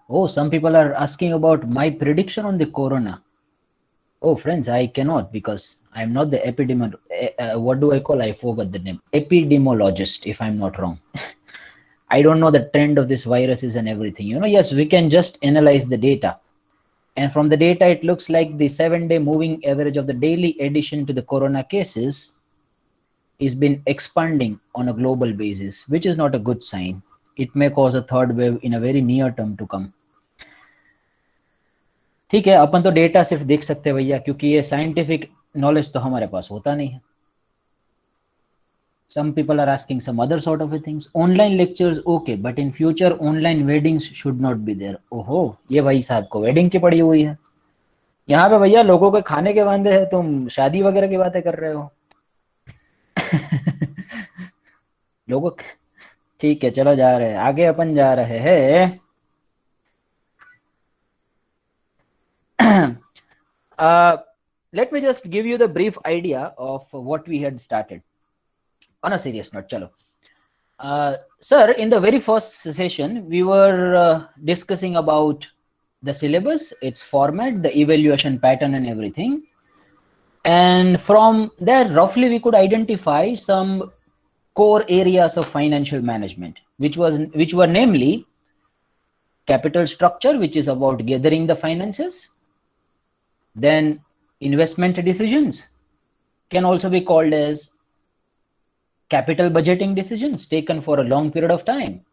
Oh, some people are asking about my prediction on the corona. Oh, friends, I cannot because I'm not the what do I call? I forgot the name. Epidemiologist, if I'm not wrong. I don't know the trend of this viruses and everything. Yes, we can just analyze the data. And from the data, it looks like the 7-day moving average of the daily addition to the corona cases is been expanding on a global basis, which is not a good sign. It may cause a third wave in a very near term to come. ठीक है, अपन तो data सिर्फ देख सकते हैं भैया, क्योंकि ये साइंटिफिक नॉलेज तो हमारे पास होता नहीं है. Some people are asking some other sort of things. Online lectures okay, but in future online weddings should not be there. ओहो, ये भाई साहब को वेडिंग की पड़ी हुई है. यहाँ पे भैया लोगों के खाने के वादे हैं, तुम शादी वगैरह की बातें कर रहे हो. लोगों, ठीक है, चलो जा रहे हैं आगे, अपन जा रहे हैं. Let me just give you the brief idea of what we had started. On a serious note, chalo. Sir, in the very first session, we were discussing about the syllabus, its format, the evaluation pattern and everything. And from there, roughly, we could identify some core areas of financial management, which were namely capital structure, which is about gathering the finances. Then investment decisions can also be called as capital budgeting decisions taken for a long period of time.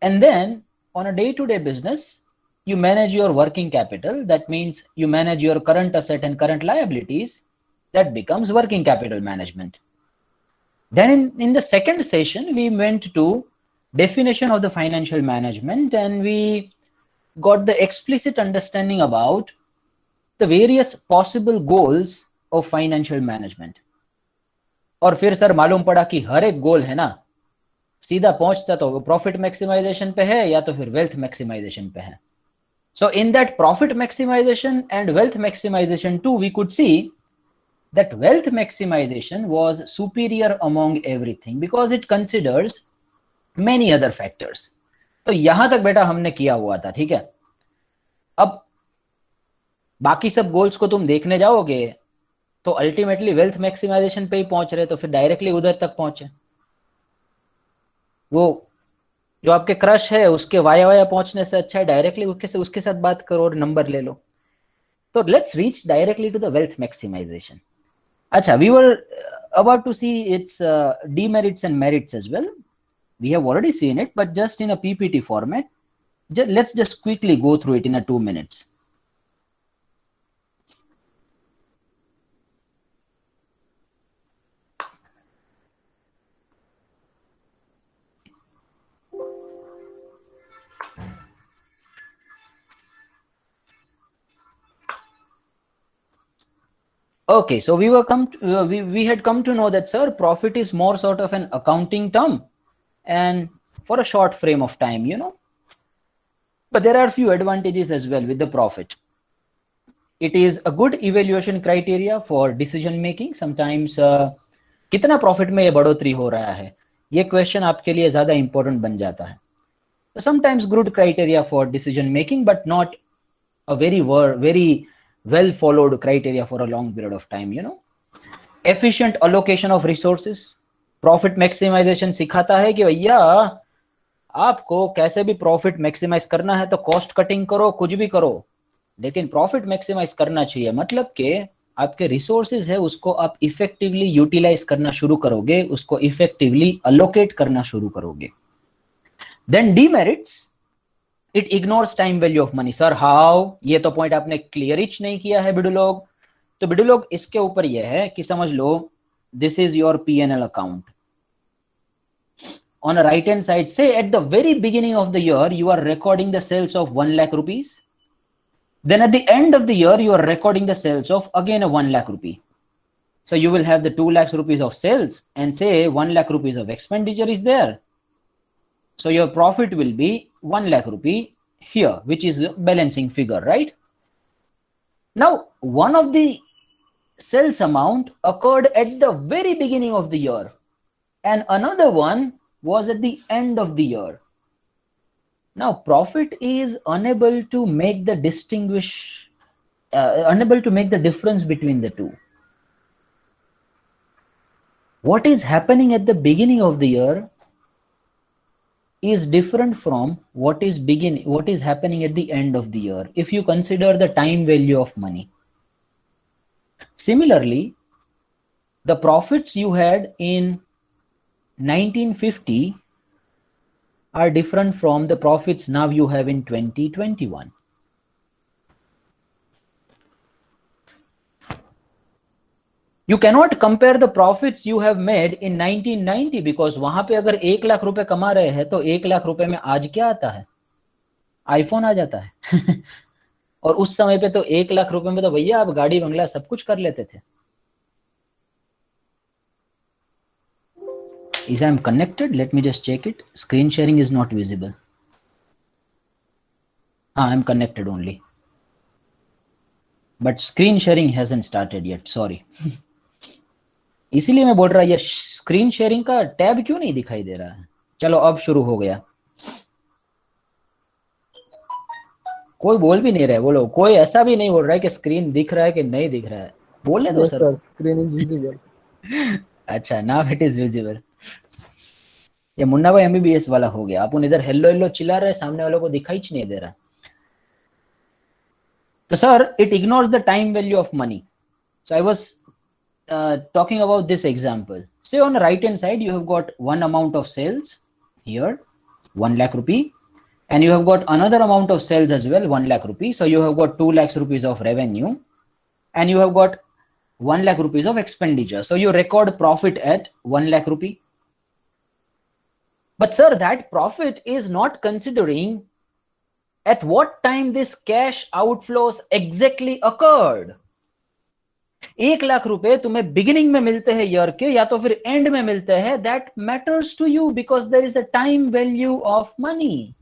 And then on a day-to-day business, you manage your working capital. That means you manage your current asset and current liabilities. That becomes working capital management. Then in the second session, we went to definition of the financial management, and we got the explicit understanding about the various possible goals of financial management. और फिर sir मालूम पड़ा कि हर एक गोल है ना, सीधा पहुंचता तो प्रॉफिट मैक्सिमाइजेशन पे है या तो फिर वेल्थ मैक्सिमाइजेशन पे है. So in that profit maximization and wealth maximization too, we could see that wealth maximization was superior among everything because it considers many other factors. तो यहां तक बेटा हमने किया हुआ था, ठीक है. अब बाकी सब गोल्स को तुम देखने जाओगे तो अल्टीमेटली वेल्थ मैक्सिमाइजेशन पे ही पहुंच रहे, तो फिर डायरेक्टली उधर तक पहुंचे. वो जो आपके क्रश है उसके वाया वाया पहुंचने से अच्छा है डायरेक्टली उसके साथ बात करो और नंबर ले लो. तो let's reach directly to the wealth maximisation. अच्छा, we were about to see its demerits and merits as well. We have already seen it, but just in a PPT format. Let's just quickly go through it in a 2 minutes. Okay, so we had come to know that, sir, profit is more sort of an accounting term and for a short frame of time, but there are a few advantages as well with the profit. It is a good evaluation criteria for decision making. Sometimes कितना profit में ये बढ़ोतरी हो रहा है, ये question आपके लिए ज्यादा इंपॉर्टेंट बन जाता है. Sometimes good criteria for decision making, but not a very well followed criteria for a long period of time. Efficient allocation of resources. Profit maximization सिखाता है कि भैया आपको कैसे भी प्रॉफिट मैक्सिमाइज करना है तो कॉस्ट कटिंग करो, कुछ भी करो, लेकिन प्रॉफिट मैक्सिमाइज करना चाहिए. मतलब कि आपके रिसोर्सेज है उसको आप इफेक्टिवली यूटिलाइज करना शुरू करोगे, उसको इफेक्टिवली अलोकेट करना शुरू करोगे. Then demerits, it ignores time value of money. Sir how, ये तो पॉइंट आपने क्लियर नहीं किया है बिडू लोग. तो बिडू लोग इसके ऊपर ये है कि समझ लो this is your P&L account. On a right hand side, say at the very beginning of the year you are recording the sales of 1 lakh rupees. Then at the end of the year you are recording the sales of again a 1 lakh rupee. So you will have the 2 lakhs rupees of sales and say 1 lakh rupees of expenditure is there. So your profit will be 1 lakh rupee here, which is a balancing figure, right? Now, one of the sales amount occurred at the very beginning of the year and another one was at the end of the year. Now profit is unable to make the unable to make the difference between the two. What is happening at the beginning of the year is different from what is happening at the end of the year, if you consider the time value of money. Similarly, the profits you had in 1950 are different from the profits now you have in 2021. You cannot compare the profits you have made in 1990 because वहां पे अगर 1 लाख रुपए कमा रहे हैं तो 1 लाख रुपए में आज क्या आता है? आईफोन आ जाता है और उस समय पे तो 1 लाख रुपए में तो भैया आप गाड़ी बंगला सब कुछ कर लेते थे. Is I'm connected? Let me just check it. Screen sharing is not visible. I'm connected only. But screen sharing hasn't started yet. Sorry. इसीलिए मैं बोल रहा ये स्क्रीन शेयरिंग का टैब क्यों नहीं दिखाई दे रहा है. चलो अब शुरू हो गया. कोई बोल भी नहीं रहा है. बोलो. कोई ऐसा भी नहीं बोल रहा है कि स्क्रीन दिख रहा है कि नहीं दिख रहा है. बोलने दो सर. Screen is visible. अच्छा, नाउ इट इज विजिबल. ये मुन्ना भाई एमबीबीएस वाला हो गया. अपन इधर हेलो हेलो चिल्ला रहे, सामने वालों को दिखाई नहीं दे रहा. तो sir, it ignores the time value of money. So I was talking about this example. Say on the right hand side you have got one amount of sales here, 1 lakh rupee, and you have got another amount of sales as well, 1 lakh rupee. So you have got 2 lakhs rupees of revenue and you have got 1 lakh rupees of expenditure. So you record profit at 1 lakh rupee. But sir, that profit is not considering at what time this cash outflows exactly occurred. 1 lakh रुपए तुम्हें beginning में मिलते हैं year के या तो फिर and में मिलते हैं, that matters to you because there is a time value of money.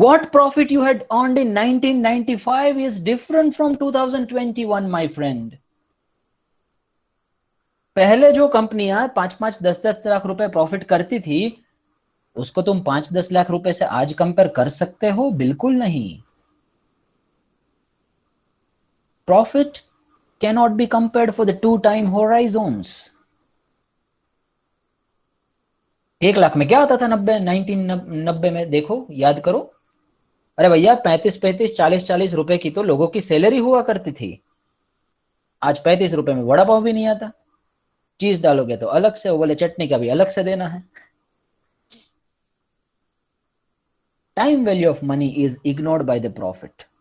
What profit you had earned in 1995 is different from 2021, my friend. पहले जो कंपनियां 5-5, 10-10 लाख रुपए प्रॉफिट करती थी, उसको तुम 5-10 लाख रुपए से आज कंपेयर कर सकते हो? बिल्कुल नहीं. Profit cannot be compared for the two time horizons. 1 lakh में क्या आता था 1990 में? देखो, याद करो. अरे भैया 35-35, 40-40 रुपए की तो लोगों की सैलरी हुआ करती थी. आज 35 रुपए में वड़ा पाव भी नहीं आता. चीज डालोगे तो अलग से, वो बोले चटनी का भी अलग से देना है. Time value of money is ignored by the profit.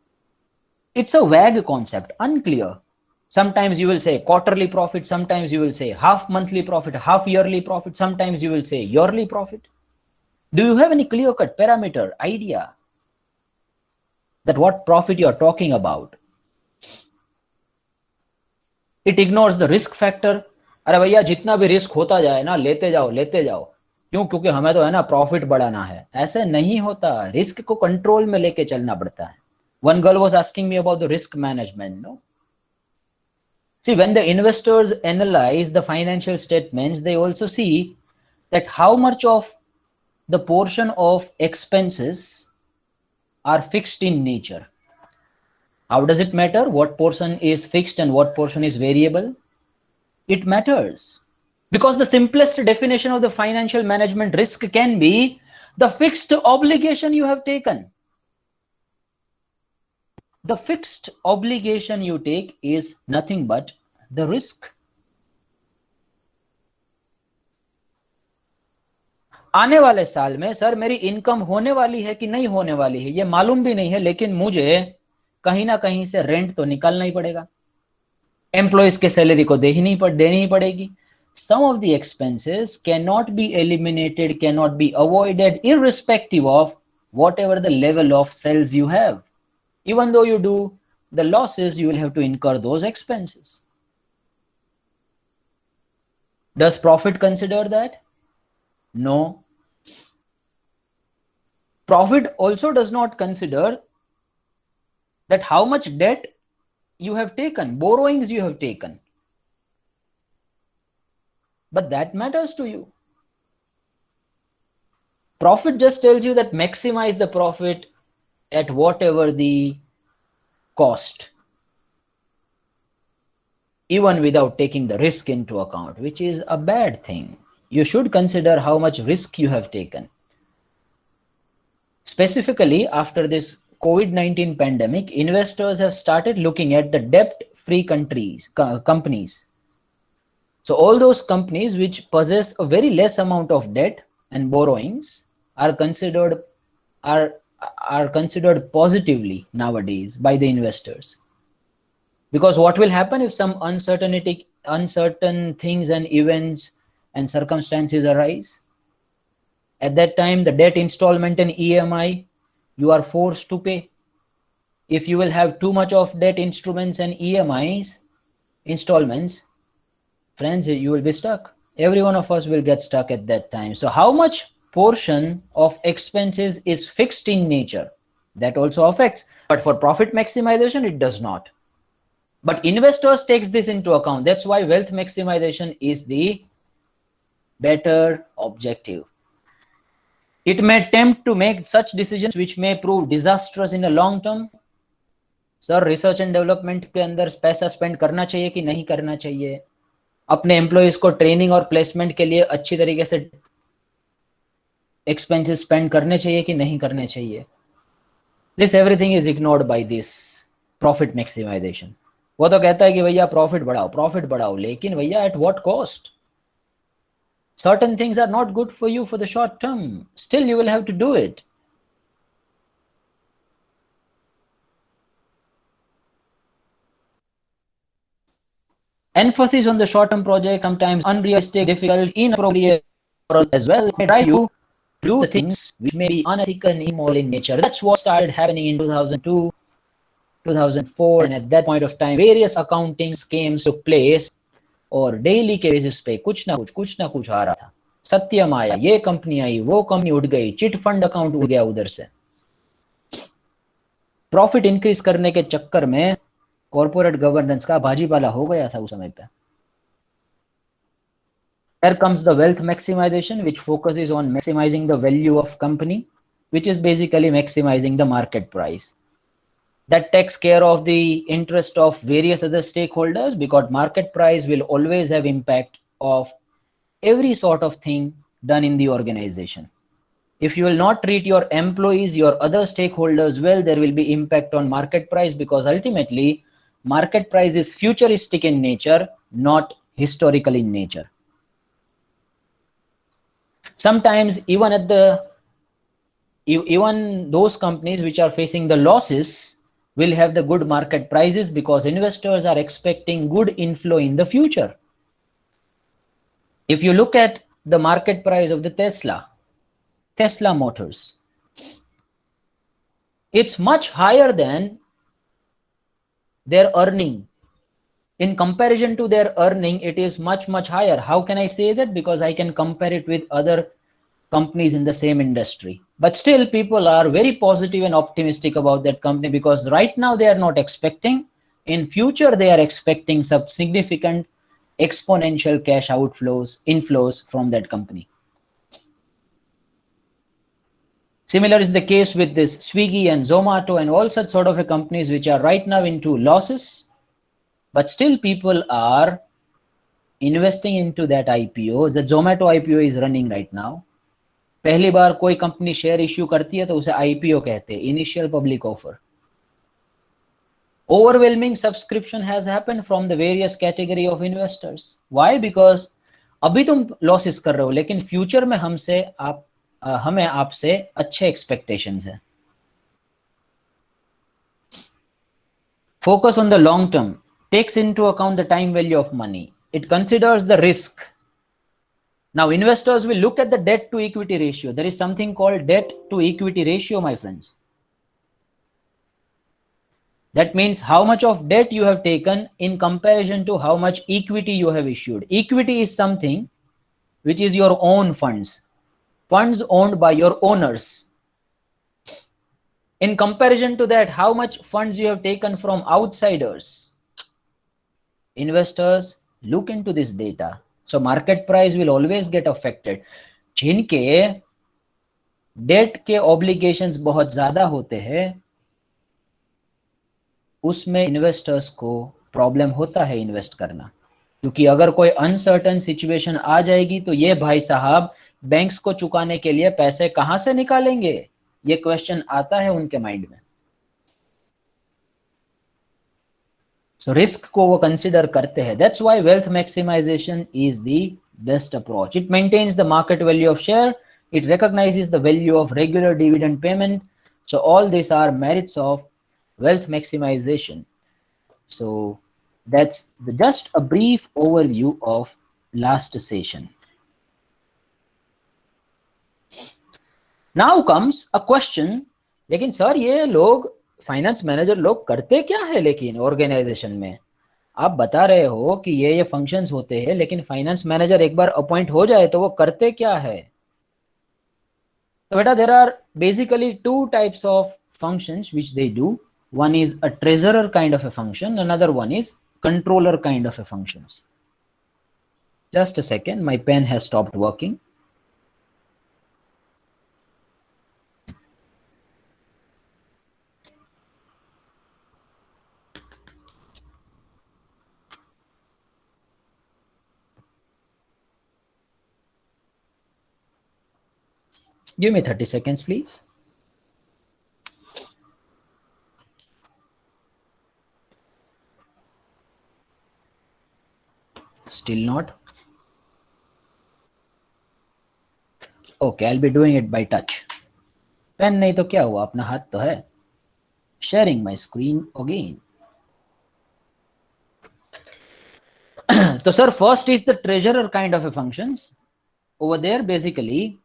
It's a vague concept, unclear. Sometimes you will say quarterly profit, sometimes you will say half monthly profit, half yearly profit, sometimes you will say yearly profit. Do you have any clear-cut parameter idea that what profit you are talking about? It ignores the risk factor. अरे भैया जितना भी risk होता जाए ना, लेते जाओ लेते जाओ. क्यों? क्योंकि हमें तो है ना प्रॉफिट बढ़ाना है. ऐसे नहीं होता. रिस्क को कंट्रोल में लेके चलना पड़ता है. One girl was asking me about the risk management. No. See, when the investors analyze the financial statements, they also see that how much of the portion of expenses are fixed in nature. How does it matter what portion is fixed and what portion is variable? It matters because the simplest definition of the financial management risk can be the fixed obligation you have taken. The fixed obligation you take is nothing but the risk. आने वाले साल में sir मेरी income होने वाली है कि नहीं होने वाली है ये मालूम भी नहीं है, लेकिन मुझे कहीं ना कहीं से रेंट तो निकालना ही पड़ेगा. एम्प्लॉइज के सैलरी को देनी ही पड़ेगी. Some of the expenses cannot be eliminated, cannot be avoided, irrespective of whatever the level of sales you have. Even though you do the losses, you will have to incur those expenses. Does profit consider that? No. Profit also does not consider that how much debt you have taken, borrowings you have taken. But that matters to you. Profit just tells you that maximize the profit at whatever the cost, even without taking the risk into account, which is a bad thing. You should consider how much risk you have taken. Specifically, after this COVID-19 pandemic, investors have started looking at the debt-free companies. So all those companies which possess a very less amount of debt and borrowings are considered positively nowadays by the investors. Because what will happen if some uncertain things and events and circumstances arise? At that time, the debt installment and EMI, you are forced to pay. If you will have too much of debt instruments and EMIs, installments, friends, you will be stuck. Every one of us will get stuck at that time. So how much portion of expenses is fixed in nature? That also affects. But for profit maximization, it does not. But investors takes this into account. That's why wealth maximization is the better objective. It may tempt to make such decisions which may prove disastrous in the long term. Sir research and development के अंदर पैसा spend करना चाहिए कि नहीं करना चाहिए? अपने एम्प्लॉइज को ट्रेनिंग और प्लेसमेंट के लिए अच्छी तरीके से एक्सपेंसेस स्पेंड करने चाहिए कि नहीं करने चाहिए? This everything is ignored by this profit maximisation. वो तो कहता है कि भैया प्रॉफिट बढ़ाओ, लेकिन भैया at what cost? Certain things are not good for you for the short term. Still, you will have to do it. Emphasis on the short-term project, sometimes unrealistic, difficult, inappropriate as well, may drive you to do the things which may be unethical and immoral in nature. That's what started happening in 2002, 2004, and at that point of time, various accounting schemes took place. और daily के basis पे कुछ ना कुछ आ रहा था. सत्यम आया, ये कंपनी आई, वो कंपनी उठ गई, चिट फंड अकाउंट उड़ गया उधर से. प्रॉफिट इंक्रीज करने के चक्कर में कॉर्पोरेट गवर्नेंस का भाजीपाला हो गया था उस समय पे. Here comes the wealth maximization, which focuses on maximizing the value of company, which is basically maximizing the market price. That takes care of the interest of various other stakeholders, because market price will always have impact of every sort of thing done in the organization. If you will not treat your employees, your other stakeholders well, there will be impact on market price, because ultimately market price is futuristic in nature, not historical in nature. Sometimes even those companies which are facing the losses will have the good market prices, because investors are expecting good inflow in the future. If you look at the market price of the Tesla Motors, it's much higher than their earning. In comparison to their earning, it is much higher. How can I say that? Because I can compare it with other companies in the same industry. But still, people are very positive and optimistic about that company, because right now they are not expecting. In future, they are expecting some significant exponential cash inflows from that company. Similar is the case with this Swiggy and Zomato and all such sort of companies which are right now into losses, but still people are investing into that IPO. The Zomato IPO is running right now. पहली बार कोई company share issue करती है तो उसे IPO कहते हैं, initial public offer. Overwhelming subscription has happened from the various category of investors. Why? Because अभी तुम लॉसेस कर रहे हो, लेकिन फ्यूचर में हमें आपसे अच्छे एक्सपेक्टेशंस है. Focus on the long term, takes into account the time value of money. It considers the risk. Now, investors will look at the debt to equity ratio. There is something called debt to equity ratio, my friends. That means how much of debt you have taken in comparison to how much equity you have issued. Equity is something which is your own funds owned by your owners. In comparison to that, how much funds you have taken from outsiders. Investors look into this data. So market price will always get affected. जिनके date के obligations बहुत ज्यादा होते हैं, उसमें investors को problem होता है इन्वेस्ट करना, क्योंकि अगर कोई अनसर्टन सिचुएशन आ जाएगी तो ये भाई साहब बैंक्स को चुकाने के लिए पैसे कहां से निकालेंगे, ये क्वेश्चन आता है उनके माइंड में। सो रिस्क को वो कंसिडर करते हैं। That's why wealth maximisation is the best approach. It maintains the market value of share, it recognizes the value of regular dividend payment. So all these are merits of wealth maximization. So that's just a brief overview of last session. Now comes a question, लेकिन sir ये लोग finance manager लोग करते क्या है लेकिन organisation में? आप बता रहे हो कि ये फंक्शंस होते हैं, लेकिन फाइनेंस मैनेजर एक बार अपॉइंट हो जाए तो वो करते क्या है? So beta, there are basically two types of functions which they do. One is a treasurer kind of a function, another one is controller kind of a functions. Just a second, my pen has stopped working. Give me 30 seconds, please. Still not. Okay, I'll be doing it by touch. Pen नहीं तो क्या हुआ, अपना हाथ तो है. Sharing my screen again. So sir, first is the treasurer kind of a functions. Over there, basically,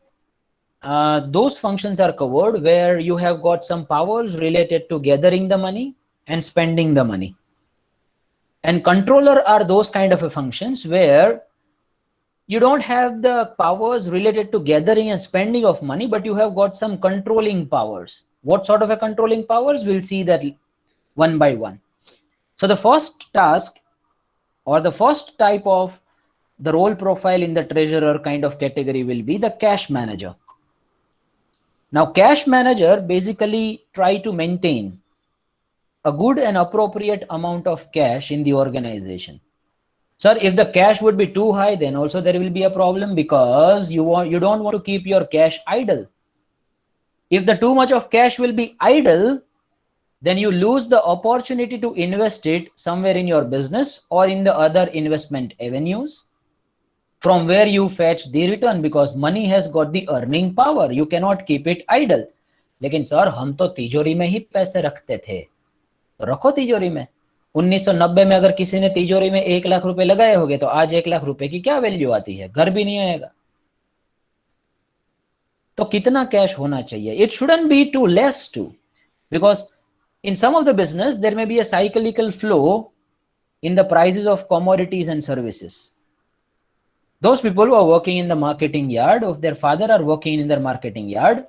those functions are covered where you have got some powers related to gathering the money and spending the money. And controller are those kind of a functions where you don't have the powers related to gathering and spending of money, but you have got some controlling powers. What sort of a controlling powers? We'll see that one by one. So the first task or the first type of the role profile in the treasurer kind of category will be the cash manager. Now, cash manager basically try to maintain a good and appropriate amount of cash in the organization. Sir, if the cash would be too high, then also there will be a problem, because you don't want to keep your cash idle. If the too much of cash will be idle, then you lose the opportunity to invest it somewhere in your business or in the other investment avenues from where you fetch the return, because money has got the earning power. You cannot keep it idle. लेकिन sir हम तो तिजोरी में ही पैसे रखते थे, तो रखो तिजोरी में। 1990 में अगर किसी ने तिजोरी में 1 लाख रुपए लगाए होंगे तो आज 1 लाख रुपए की क्या वैल्यू आती है? घर भी नहीं आएगा। तो कितना कैश होना चाहिए? It shouldn't be too less too, because in some of the business there may be a cyclical flow in the prices of commodities and services. Those people who are working in the marketing yard, or their father are working in their marketing yard,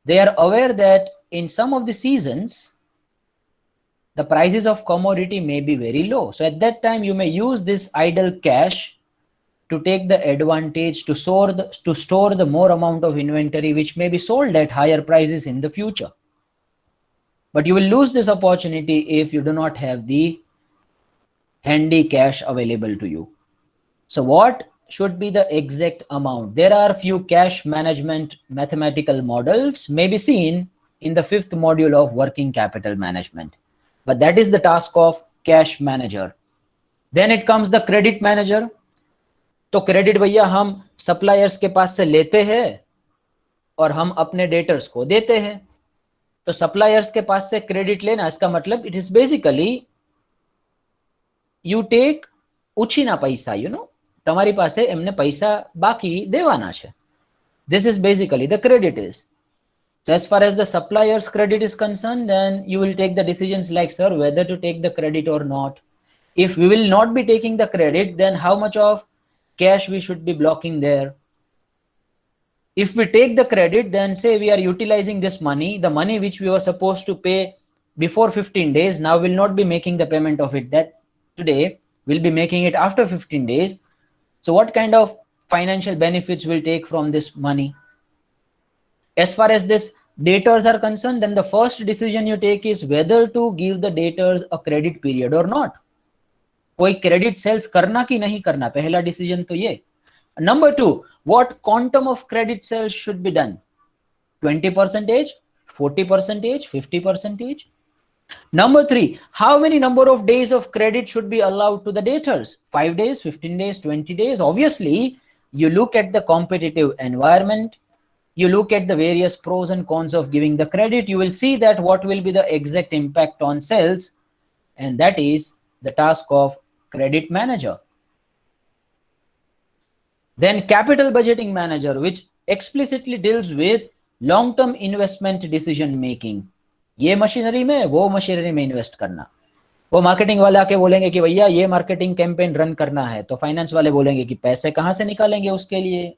they are aware that in some of the seasons the prices of commodity may be very low. So at that time you may use this idle cash to take the advantage to store the more amount of inventory which may be sold at higher prices in the future. But you will lose this opportunity if you do not have the handy cash available to you. So what should be the exact amount? There are few cash management mathematical models may be seen in the 5th module of working capital management, but that is the task of cash manager. Then it comes the credit manager. तो credit भैया हम suppliers के पास से लेते हैं और हम अपने डेटर्स को देते हैं। तो सप्लायर्स के पास से क्रेडिट लेना, इसका मतलब it is basically you take उछीना पैसा, તમારી પાસે એમને પૈસા બાકી દેવાના છે. This is basically the credit is. So as far as the supplier's credit is concerned, then you will take the decisions like, sir, whether to take the credit or not. If we will not be taking the credit, then how much of cash we should be blocking there. If we take the credit, then say we are utilizing this money, the money which we were supposed to pay before 15 days, now will not be making the payment of it that today, we'll be making it after 15 days. So what kind of financial benefits will take from this money? As far as this debtors are concerned, then the first decision you take is whether to give the debtors a credit period or not. कोई credit sales करना कि नहीं करना, पहला decision तो ये. Number 2, what quantum of credit sales should be done? 20%, 40%, 50%. Number 3, how many number of days of credit should be allowed to the debtors? 5 days, 15 days, 20 days. Obviously, you look at the competitive environment, you look at the various pros and cons of giving the credit, you will see that what will be the exact impact on sales, and that is the task of credit manager. Then capital budgeting manager, which explicitly deals with long-term investment decision making. ये machinery में, वो machinery में invest करना. वो marketing वाले आके बोलेंगे कि भैया ये मार्केटिंग कैंपेन रन करना है, तो फाइनेंस वाले बोलेंगे कि पैसे कहां से निकालेंगे उसके लिए.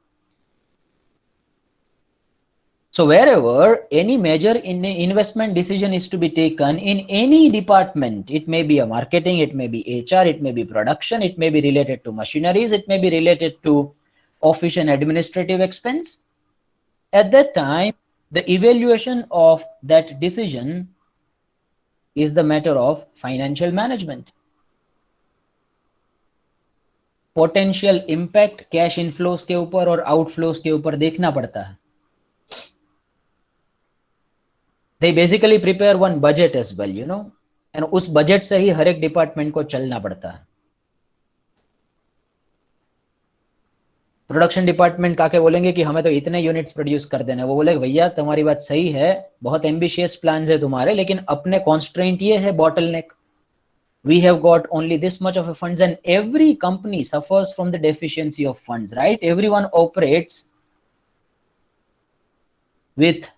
So wherever any major investment decision is to be taken in any department, it may be a marketing, it may be HR, it may be production, it may be related to machineries, it may be related to office and administrative expense. At that time, the evaluation of that decision is the matter of financial management. Potential impact cash inflows के ऊपर और outflows के ऊपर देखना पड़ता है. They basically prepare one budget as well, you know, and उस budget से ही हर एक department को चलना पड़ता है. प्रोडक्शन डिपार्टमेंट काके बोलेंगे कि हमें तो इतने यूनिट्स प्रोड्यूस कर देना. वो बोले भैया तुम्हारी बात सही है, बहुत एम्बिशियस प्लान्स है तुम्हारे, लेकिन अपने कॉन्स्ट्रेंट ये है, bottleneck. We have got only this much of a funds, and every company suffers from the deficiency of funds, right? Everyone operates with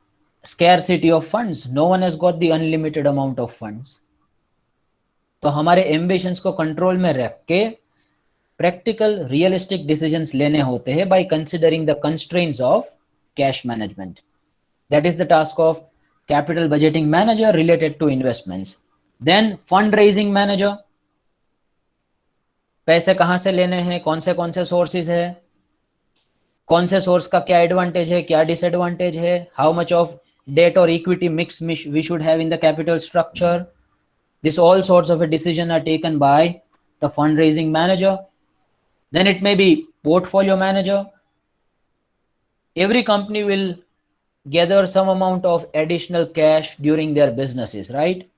scarcity of funds. No one has got the unlimited amount of funds. तो हमारे ambitions को control में रख के practical realistic decisions लेने होते हैं by considering the constraints of cash management. That is the task of capital budgeting manager related to investments. Then fundraising manager, पैसे कहां से लेने हैं, कौन से सोर्सेज है, कौन से सोर्स का क्या एडवांटेज है, क्या डिसएडवांटेज है, how much of debt or equity mix we should have in the capital structure. This all sorts of a decision are taken by the fundraising manager. Then it may be portfolio manager. Every company will gather some amount of additional cash during their businesses, right?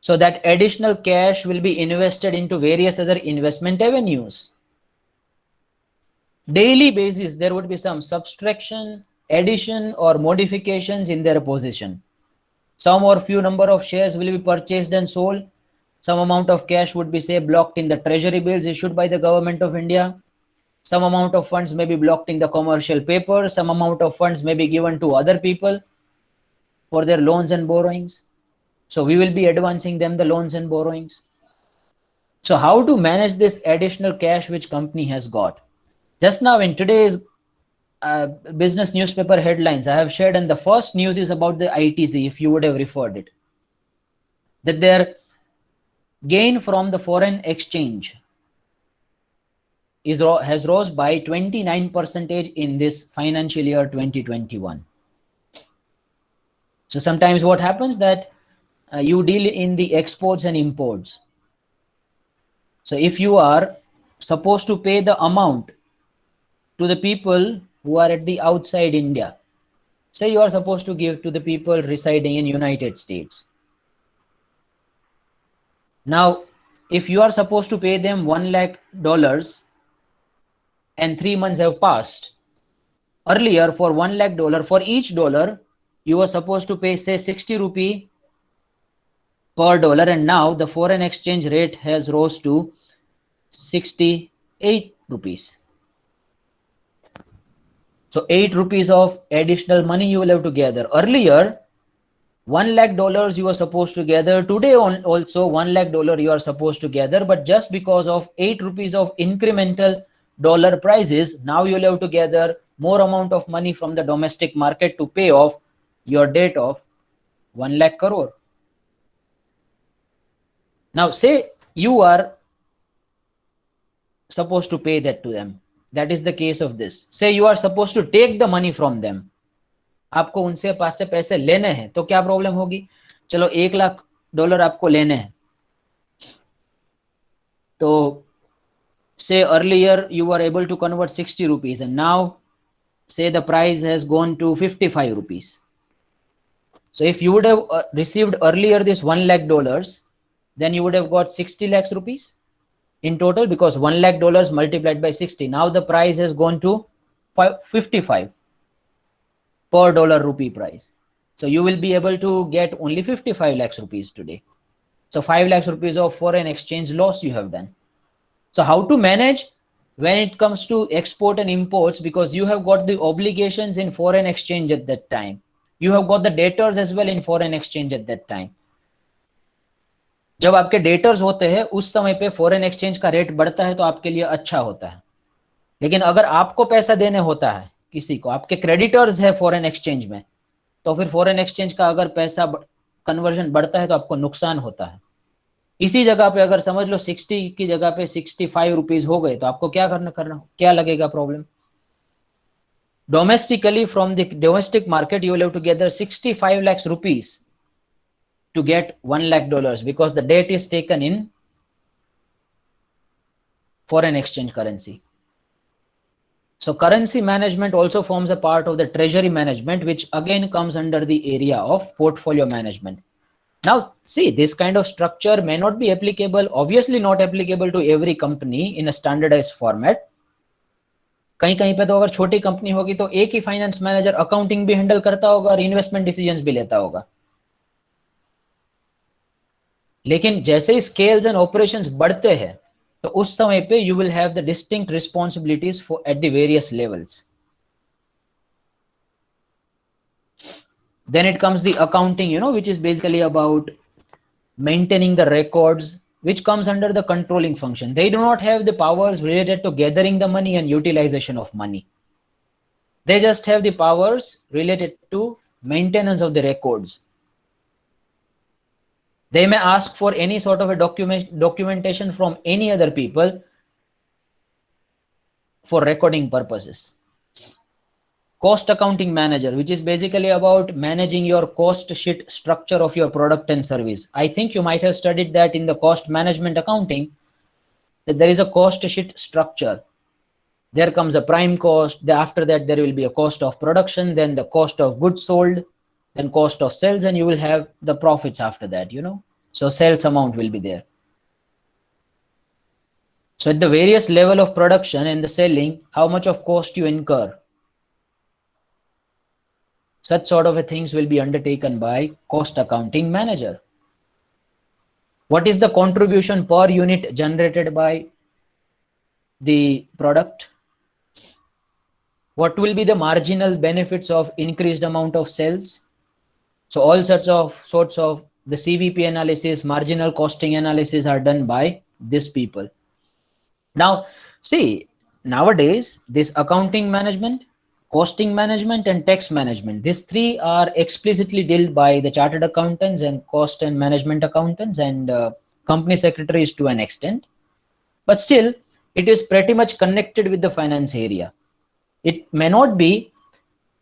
So that additional cash will be invested into various other investment avenues. Daily basis, there would be some subtraction, addition, or modifications in their position. Some or few number of shares will be purchased and sold. Some amount of cash would be, say, blocked in the treasury bills issued by the government of India. Some amount of funds may be blocked in the commercial paper. Some amount of funds may be given to other people for their loans and borrowings. So we will be advancing them the loans and borrowings. So how to manage this additional cash which company has got? Just now in today's business newspaper headlines, I have shared, and the first news is about the ITC, if you would have referred it, that their gain from the foreign exchange has rose by 29% in this financial year 2021. So sometimes what happens that you deal in the exports and imports. So if you are supposed to pay the amount to the people who are at the outside India, say you are supposed to give to the people residing in United States. Now, if you are supposed to pay them $1 lakh and 3 months have passed, earlier for $1 lakh, for each dollar, you were supposed to pay, say, 60 rupee per dollar, and now the foreign exchange rate has rose to 68 rupees. So 8 rupees of additional money you will have to gather. Earlier, $1 lakh you were supposed to gather. Today also $1 lakh you are supposed to gather, but just because of 8 rupees of incremental dollar prices, now you will have to gather more amount of money from the domestic market to pay off your debt of 1 lakh crore. Now say you are supposed to pay that to them. That is the case of this. Say you are supposed to take the money from them. आपको उनसे पास से पैसे लेने हैं, तो क्या problem होगी? चलो $1,00,000 आपको लेने हैं, तो say earlier you were able to convert 60 rupees and now say the price has gone to 55 rupees. So if you would have received earlier this $1,00,000, then you would have got 60 lakhs rupees in total, because $1,00,000 multiplied by 60. Now the price has gone to 55 per dollar rupee price. So you will be able to get only 55 lakhs rupees today. So 5 lakhs rupees of foreign exchange loss you have done. So how to manage when it comes to export and imports, because you have got the obligations in foreign exchange at that time. You have got the debtors as well in foreign exchange at that time. जब आपके debtors होते हैं उस समय पे foreign exchange का rate बढ़ता है तो आपके लिए अच्छा होता है, लेकिन अगर आपको पैसा देने होता है किसी को, आपके क्रेडिटर्स है फॉरेन एक्सचेंज में, तो फिर फॉरेन एक्सचेंज का अगर पैसा कन्वर्जन बढ़ता है तो आपको नुकसान होता है. इसी जगह पे अगर समझ लो 60 की जगह पे 65 रुपीज हो गए तो आपको क्या करना क्या लगेगा problem? Domestically, from the domestic market, you will have to gather 65 lakhs rupees to get $1,00,000, because the debt is taken in foreign exchange currency. So currency management also forms a part of the treasury management, which again comes under the area of portfolio management. Now, see, this kind of structure may not be applicable, obviously not applicable to every company in a standardized format. कहीं कहीं पे तो अगर छोटी company होगी तो एक ही finance manager accounting भी हैंडल करता होगा और इन्वेस्टमेंट डिसीजंस भी लेता होगा. लेकिन जैसे ही स्केल्स एंड ऑपरेशंस बढ़ते हैं तो उस समय पे you will have the distinct responsibilities for at the various levels. Then it comes the accounting, which is basically about maintaining the records, which comes under the controlling function. They do not have the powers related to gathering the money and utilization of money. They just have the powers related to maintenance of the records. They may ask for any sort of a documentation from any other people for recording purposes. Cost accounting manager, which is basically about managing your cost sheet structure of your product and service. I think you might have studied that in the cost management accounting, that there is a cost sheet structure. There comes a prime cost. After that, there will be a cost of production, then the cost of goods sold, then cost of sales, and you will have the profits after that, So sales amount will be there. So at the various level of production and the selling, how much of cost you incur, such sort of things will be undertaken by cost accounting manager. What is the contribution per unit generated by the product? What will be the marginal benefits of increased amount of sales? So all sorts of the CVP analysis, marginal costing analysis are done by these people. Now, see, nowadays, this accounting management, costing management, and tax management, these three are explicitly dealt by the chartered accountants and cost and management accountants and company secretaries to an extent. But still, it is pretty much connected with the finance area. It may not be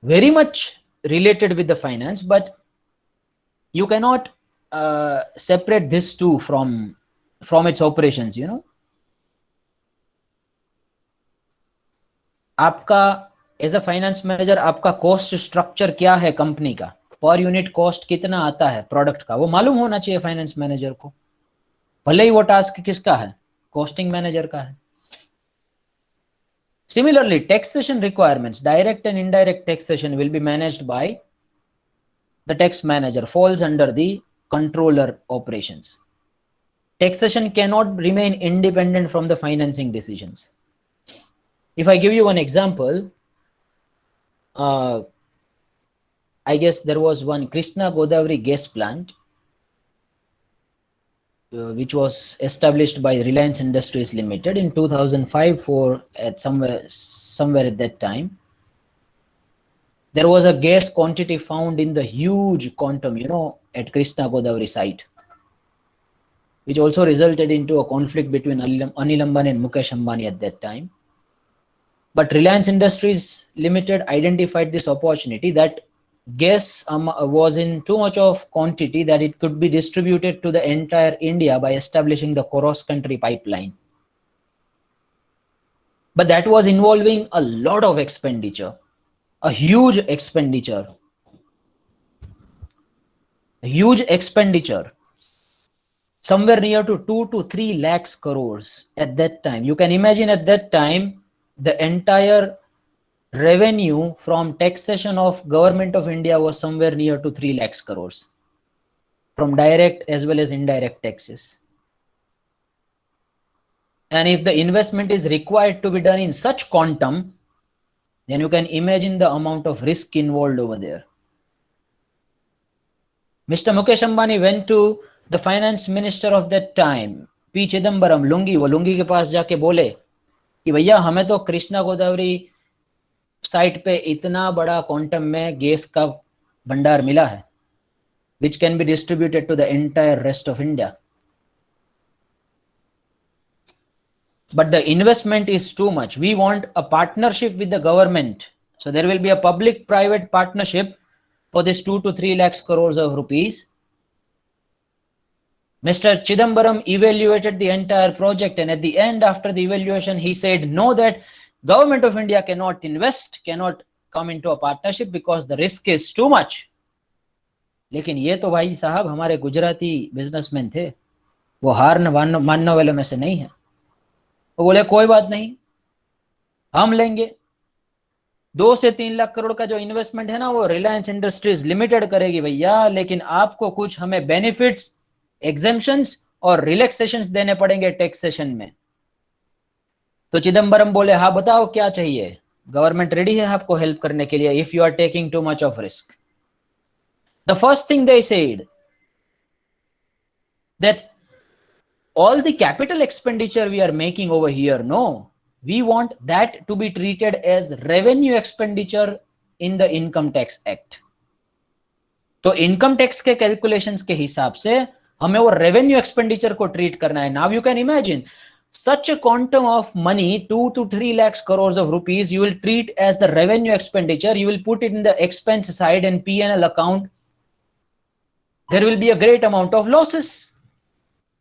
very much related with the finance, but you cannot separate this two from its operations, आपका as a finance manager आपका cost structure क्या है company का, per unit cost कितना आता है product का, वो मालूम होना चाहिए फाइनेंस मैनेजर को, भले ही वो टास्क किसका है, कॉस्टिंग मैनेजर का है. Similarly, taxation requirements, direct and indirect taxation will be managed by the tax manager, falls under the controller operations. Taxation cannot remain independent from the financing decisions. If I give you one example, I guess there was one Krishna Godavari gas plant, which was established by Reliance Industries Limited in 2005 somewhere at that time. There was a gas quantity found in the huge quantum, at Krishna Godavari site, which also resulted into a conflict between Anil Ambani and Mukesh Ambani at that time. But Reliance Industries Limited identified this opportunity that gas was in too much of quantity that it could be distributed to the entire India by establishing the cross-country pipeline. But that was involving a lot of expenditure, a huge expenditure. Somewhere near to 2 to 3 lakhs crores at that time. You can imagine at that time, the entire revenue from taxation of government of India was somewhere near to 3 lakhs crores from direct as well as indirect taxes. And if the investment is required to be done in such quantum, then you can imagine the amount of risk involved over there. Mr. Mukesh Ambani went to the finance minister of that time, P. Chidambaram, वो लुंगी के पास जाके बोले कि भैया हमें तो Krishna Godavari site पे इतना बड़ा क्वांटम में गैस का भंडार मिला है, which can be distributed to the entire rest of India. But the investment is too much. We want a partnership with the government. So there will be a public-private partnership for this 2 to 3 lakhs crores of rupees. Mr. Chidambaram evaluated the entire project, and at the end, after the evaluation, he said, no, that government of India cannot invest, cannot come into a partnership because the risk is too much. लेकिन ये तो भाई साहब हमारे Gujarati businessman थे, वो हार मानने वालों में से नहीं है। वो बोले कोई बात नहीं, हम लेंगे। 2 से 3 लाख करोड़ का जो इन्वेस्टमेंट है ना, वो रिलायंस इंडस्ट्रीज लिमिटेड करेगी भैया, लेकिन आपको कुछ हमें बेनिफिट्स, एग्जेम्पशंस और रिलैक्सेशंस देने पड़ेंगे टैक्सेशन में। तो चिदम्बरम बोले हाँ बताओ क्या चाहिए, गवर्नमेंट रेडी है आपको हेल्प करने के लिए if you are taking too much of risk. The first thing they said that all the capital expenditure we are making over here, no, we want that to be treated as revenue expenditure in the Income Tax Act. तो income tax के calculations के हिसाब से हमें वो revenue expenditure को treat करना है। Now you can imagine such a quantum of money, 2 to 3 lakhs crores of rupees, you will treat as the revenue expenditure. You will put it in the expense side and P&L account. There will be a great amount of losses,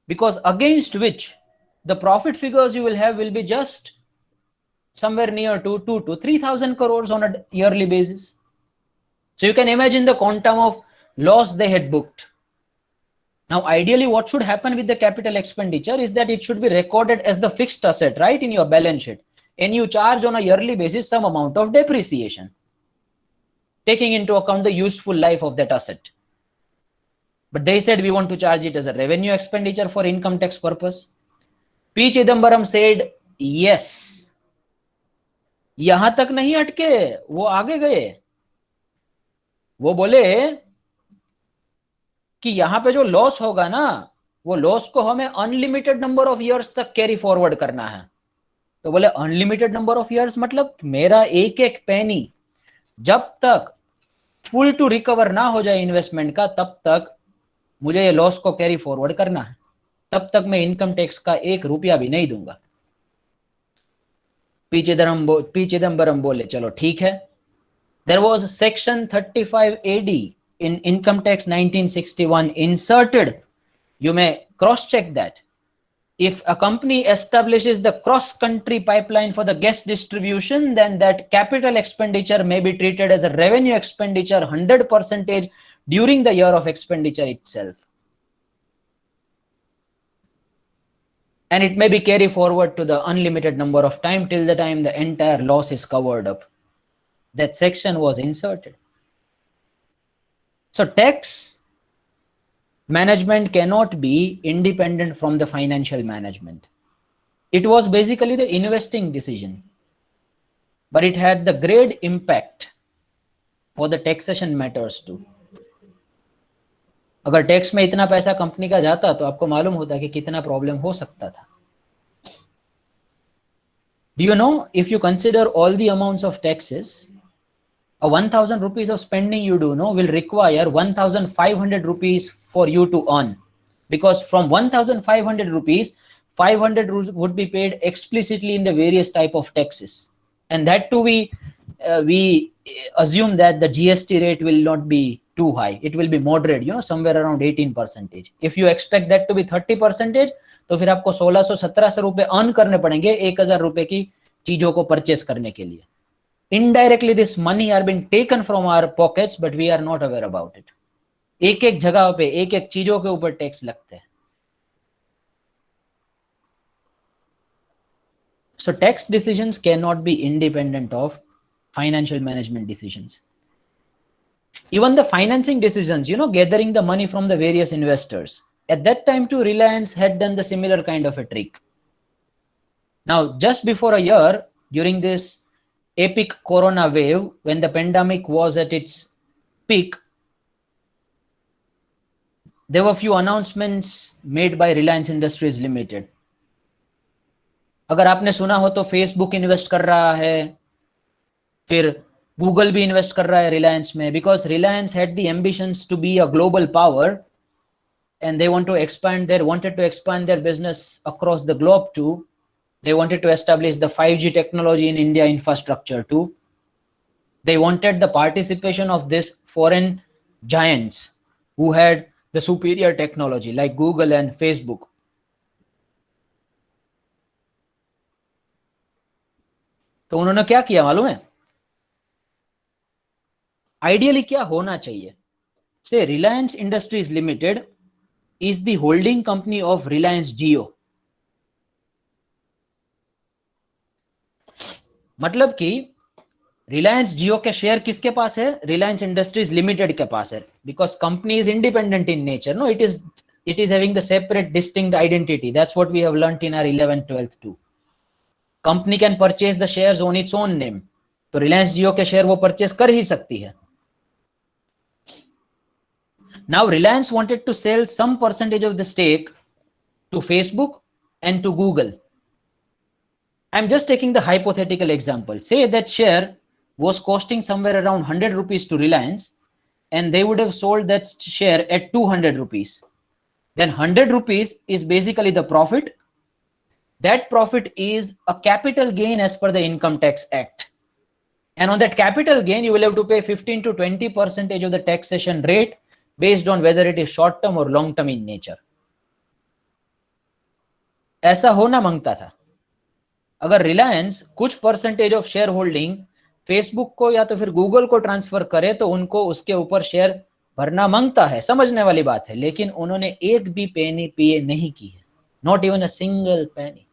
because against which the profit figures you will have will be just somewhere near to 2 to 3,000 crores on a yearly basis. So you can imagine the quantum of loss they had booked. Now, ideally, what should happen with the capital expenditure is that it should be recorded as the fixed asset, right, in your balance sheet, and you charge on a yearly basis some amount of depreciation, taking into account the useful life of that asset. But they said we want to charge it as a revenue expenditure for income tax purpose. P. Chidambaram said yes. यहां तक नहीं अटके, वो आगे गए। वो बोले कि यहां पे जो लॉस होगा ना, वो लॉस को हमें अनलिमिटेड नंबर ऑफ इयर्स तक कैरी फॉरवर्ड करना है। तो बोले अनलिमिटेड नंबर ऑफ इयर्स मतलब मेरा एक एक पेनी जब तक फुल टू रिकवर ना हो जाए इन्वेस्टमेंट का, तब तक मुझे ये लॉस को कैरी फॉरवर्ड करना है, तब तक मैं इनकम टैक्स का 1 रुपया भी नहीं दूंगा। पी चिदम्बरम बोले चलो ठीक है। There was section 35 AD in Income Tax 1961 inserted. You may cross-check that. If a company establishes the cross-country pipeline for the gas distribution, then that capital expenditure may be treated as a revenue expenditure 100% during the year of expenditure itself. And it may be carried forward to the unlimited number of time till the time the entire loss is covered up. That section was inserted. So tax management cannot be independent from the financial management. It was basically the investing decision, but it had the great impact for the taxation matters too. अगर tax में इतना पैसा company का जाता तो आपको मालूम होता कि कितना प्रॉब्लम हो सकता था। Do you know, if you consider all the amounts of taxes, a 1,000 rupees of spending you do know will require 1,500 rupees for you to earn, because from 1,500 rupees, 500 would be paid explicitly in the various type of taxes. and that too we assume that the GST rate will not be too high, it will be moderate, somewhere around 18%. if you expect that to be 30%, तो फिर आपको 1600-1700 रुपए earn करने पड़ेंगे 1000 रुपए की चीजों को परचेस करने के लिए. Indirectly this money are being taken from our pockets, but we are not aware about it. एक एक जगह पे एक एक चीजों के ऊपर टैक्स लगते हैं. So tax decisions cannot be independent of financial management decisions. Even the financing decisions, gathering the money from the various investors. At that time too, Reliance had done the similar kind of a trick. Now, just before a year, during this epic corona wave, when the pandemic was at its peak, there were few announcements made by Reliance Industries Limited. अगर आपने सुना हो तो Facebook invest कर रहा है, फिर Google भी इन्वेस्ट कर रहा है रिलायंस में, बिकॉज Reliance had the ambitions to be a global power and they wanted to expand their business across the globe too. They wanted to establish the 5G technology in India infrastructure too. They wanted the participation of these foreign giants who had the superior technology like Google and Facebook. तो उन्होंने क्या किया मालूम है? Ideally क्या होना चाहिए? से Reliance industries limited is the holding company of Reliance Jio. मतलब कि रिलायंस जियो के शेयर किसके पास है? रिलायंस इंडस्ट्रीज लिमिटेड के पास है, because company is independent in nature. No, it is having the separate distinct identity. That's what we have learnt in our 11th 12th too. Company can purchase the shares on its own name. तो रिलायंस जियो के share वो purchase कर ही सकती है. Now Reliance wanted to sell some percentage of the stake to Facebook and to Google. I'm just taking the hypothetical example. Say that share was costing somewhere around 100 rupees to Reliance, and they would have sold that share at 200 rupees. Then 100 rupees is basically the profit. That profit is a capital gain as per the Income Tax Act. And on that capital gain, you will have to pay 15 to 20% of the taxation rate based on whether it is short term or long term in nature. ऐसा होना मांगता था. अगर रिलायंस कुछ percentage of share holding Facebook को या तो फिर गूगल को ट्रांसफर करे तो उनको उसके ऊपर शेयर भरना मांगता है, समझने वाली बात है. लेकिन उन्होंने एक भी पेनी पे नहीं की है, not even a single penny.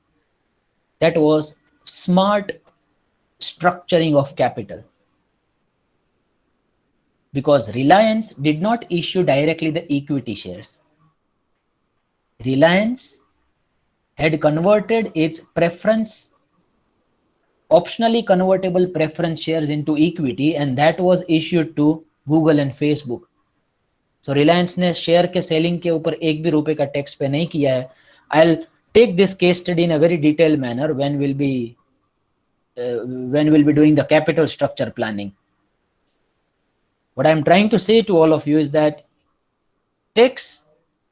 That was smart structuring of capital, because Reliance did not issue directly the equity shares. Reliance had converted its optionally convertible preference shares into equity, and that was issued to Google and Facebook. So Reliance ने share के selling के ऊपर एक भी रुपए का tax पे नहीं किया है. I'll take this case study in a very detailed manner when we'll be doing the capital structure planning. What I'm trying to say to all of you is that tax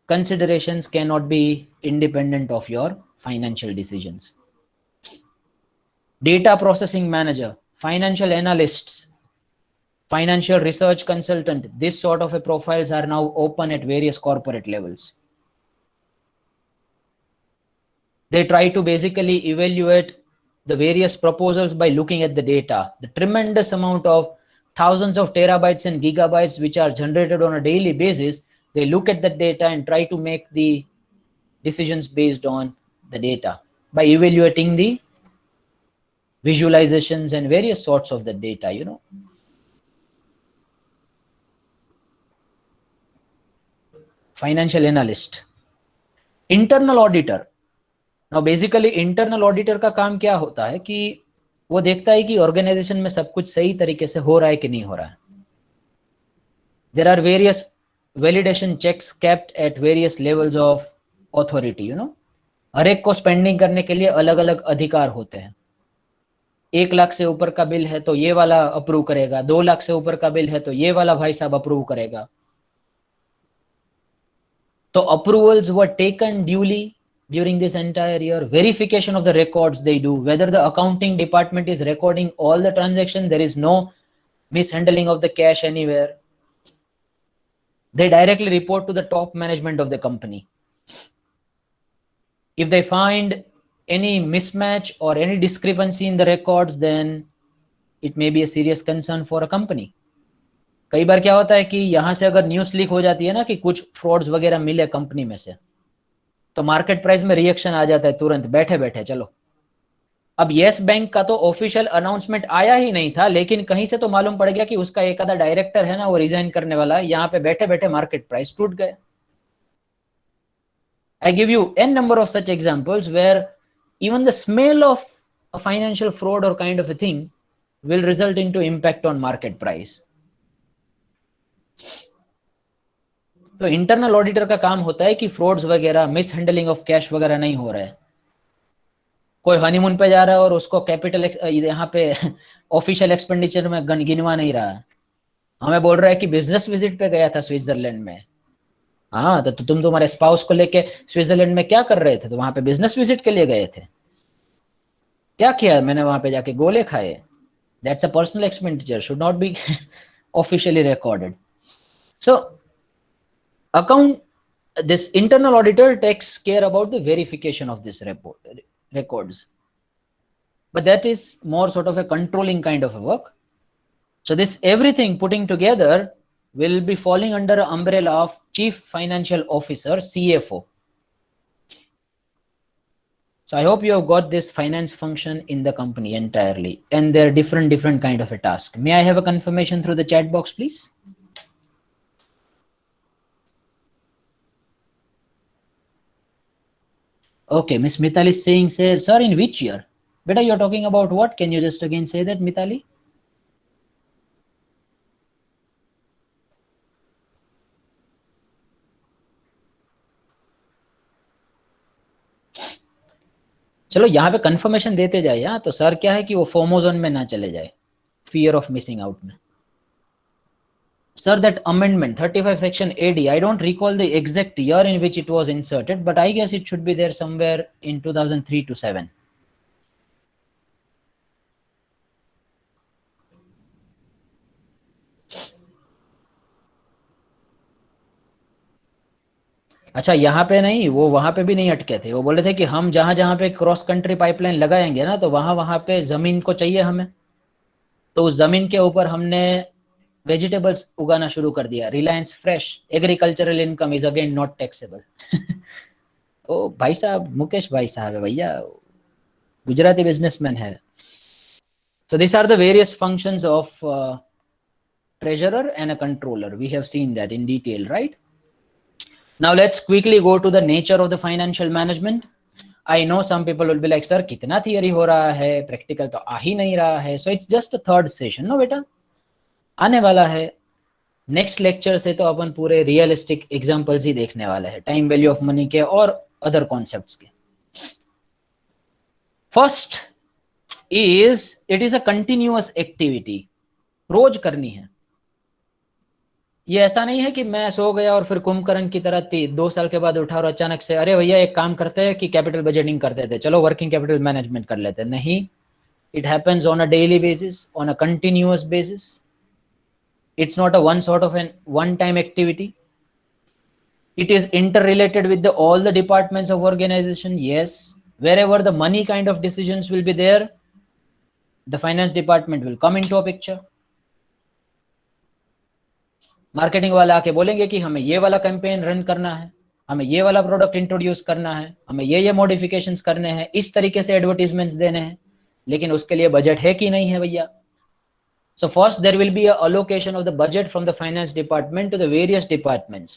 considerations cannot be independent of your financial decisions. Data processing manager, financial analysts, financial research consultant, this sort of a profiles are now open at various corporate levels. They try to basically evaluate the various proposals by looking at the data, the tremendous amount of thousands of terabytes and gigabytes which are generated on a daily basis. They look at the data and try to make the decisions based on the data by evaluating the visualizations and various sorts of the data, Financial analyst, internal auditor. Now basically internal auditor का काम क्या होता है कि वो देखता है कि ऑर्गेनाइजेशन में सब कुछ सही तरीके से हो रहा है कि नहीं हो रहा है. There are various validation checks kept at various levels of authority, हर एक को स्पेंडिंग करने के लिए अलग अलग अधिकार होते हैं. 1 लाख से ऊपर का बिल है तो ये वाला अप्रूव करेगा, 2 लाख से ऊपर का बिल है तो ये वाला भाई साहब अप्रूव करेगा. तो approvals were taken duly during this entire year. Verification of the records they do, whether the accounting department is recording all the transactions, there is no mishandling of the cash anywhere. They directly report to the top management of the company. If they find any mismatch or any discrepancy in the records, then it may be a serious concern for a company. कई बार क्या होता है कि यहाँ से अगर news leak हो जाती है ना कि कुछ फ्रॉड्स वगैरह मिले कंपनी में से, तो मार्केट प्राइस में रिएक्शन आ जाता है तुरंत बैठे बैठे। चलो, अब येस बैंक का तो ऑफिशियल अनाउंसमेंट आया ही नहीं था, लेकिन कहीं से तो मालूम पड़ गया कि उसका एक आधा डायरेक्टर है ना वो रिजाइन करने वाला है, यहाँ पे बैठे बैठे मार्केट प्राइस टूट गया। I give you n number of such examples where even the smell of a financial fraud or kind of a thing will result into impact on market price. तो इंटरनल ऑडिटर का काम होता है कि frauds वगैरह, miss handling of cash वगैरह नहीं हो रहा है। कोई हनीमून पे जा रहा है और उसको कैपिटल यहाँ पे ऑफिशियल एक्सपेंडिचर में गिनवा नहीं रहा है, हमें बोल रहा है कि बिजनेस विजिट पे गया था स्विट्जरलैंड में। हाँ, तो तुम तुम्हारे स्पाउस को लेके स्विट्जरलैंड में क्या कर रहे थे? तो वहां पे बिजनेस विजिट के लिए गए थे। क्या किया मैंने वहां पे जाके? गोले खाए। That's a personal expenditure, should not be officially recorded. So account, this internal auditor takes care about the verification of this records, but that is more sort of a controlling kind of a work. So this everything putting together will be falling under an umbrella of Chief Financial Officer, CFO. So I hope you have got this finance function in the company entirely, and there are different kind of a task. May I have a confirmation through the chat box, please? Okay, Miss Mithali is saying, sir, in which year? Beta, you're talking about what? Can you just again say that, Mithali? चलो यहाँ पे confirmation देते जाए। यहाँ तो sir क्या है कि वो फोमोजोन में ना चले जाए, फियर ऑफ मिसिंग आउट में। Sir, that amendment 35 section AD, I don't recall the exact year in which it was inserted, but I guess it should be there somewhere in 2003 to 7. अच्छा, यहाँ पे नहीं, वो वहां पे भी नहीं अटके थे। वो बोले थे कि हम जहां पे क्रॉस कंट्री पाइपलाइन लगाएंगे ना, तो वहां पे जमीन को चाहिए हमें, तो उस जमीन के ऊपर हमने वेजिटेबल्स उगाना शुरू कर दिया। Reliance Fresh, agricultural income is again not taxable. ओ भाई साहब, मुकेश भाई साहब है भैया, गुजराती बिजनेसमैन है। So these are the various functions of treasurer and a controller. We have seen that in detail, right? Now let's quickly go to the nature of the financial management. I know some people will be like, sir, कितना theory हो रहा है, practical तो आ ही नहीं रहा है। So it's just a third session, no बेटा, आने वाला है। नेक्स्ट लेक्चर से तो अपन पूरे रियलिस्टिक एग्जांपल्स ही देखने वाले हैं, टाइम वैल्यू ऑफ मनी के और अदर कॉन्सेप्ट्स के। First is, it is a continuous activity, रोज करनी है। ये ऐसा नहीं है कि मैं सो गया और फिर कुंभकर्ण की तरह 2 साल के बाद उठा और अचानक से अरे भैया एक काम करते हैं कि कैपिटल बजटिंग करते थे, चलो वर्किंग कैपिटल मैनेजमेंट कर लेते हैं। नहीं, it happens on a daily basis, on a continuous basis. It's not a one sort of an one-time activity. It is interrelated with all the departments of organization. Yes, wherever the money kind of decisions will be there, the finance department will come into a picture. Marketing वाला आके बोलेंगे कि हमें ये वाला campaign run करना है, हमें ये वाला प्रोडक्ट इंट्रोड्यूस करना है, हमें ये मॉडिफिकेशंस करने हैं, इस तरीके से एडवर्टीजमेंट्स देने हैं, लेकिन उसके लिए बजट है कि नहीं है भैया। So first there will be a allocation of the budget from the finance department to the various departments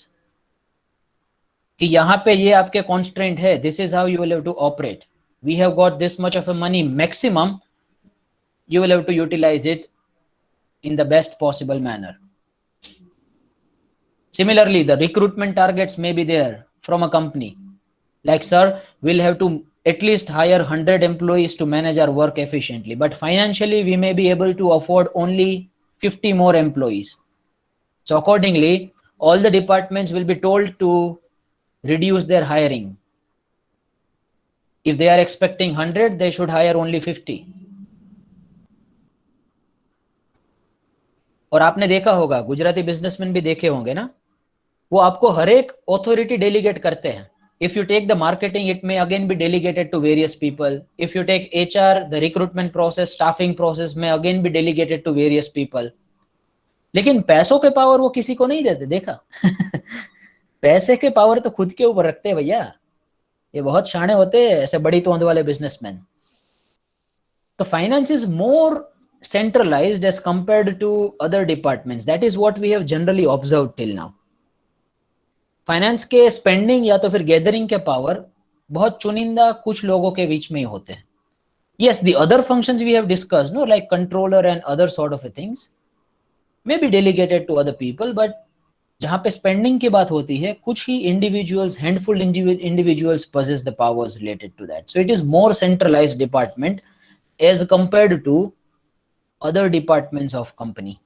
कि यहाँ पे ये आपके constraint है, this is how you will have to operate, we have got this much of a money maximum, you will have to utilize it in the best possible manner. Similarly, the recruitment targets may be there from a company, like sir, we'll have to at least hire 100 employees to manage our work efficiently, but financially we may be able to afford only 50 more employees. So accordingly, all the departments will be told to reduce their hiring. If they are expecting 100, they should hire only 50. और आपने देखा होगा, Gujarati businessman भी देखे होंगे ना, वो आपको हर एक ऑथोरिटी डेलीगेट करते हैं. If you take the marketing, it may again be delegated to various people. If you take HR, the recruitment process, staffing process may again be delegated to various people. लेकिन पैसों के power वो किसी को नहीं देते, देखा? पैसे के पावर तो खुद के ऊपर रखते हैं भैया. ये बहुत शाणे होते हैं ऐसे बड़ी तोंद वाले बिजनेसमैन. तो finance is more centralized as compared to other departments. That is what we have generally observed till now. Finance के स्पेंडिंग या तो फिर गैदरिंग के पावर बहुत चुनिंदा कुछ लोगों के बीच में ही होते हैं. Yes, the other functions we have discussed, no, like controller and other sort of things may be delegated to other people, but जहाँ पे स्पेंडिंग की बात होती है, कुछ ही individuals, handful individuals possess the powers related to that. So it is more centralized department as compared to other departments of company.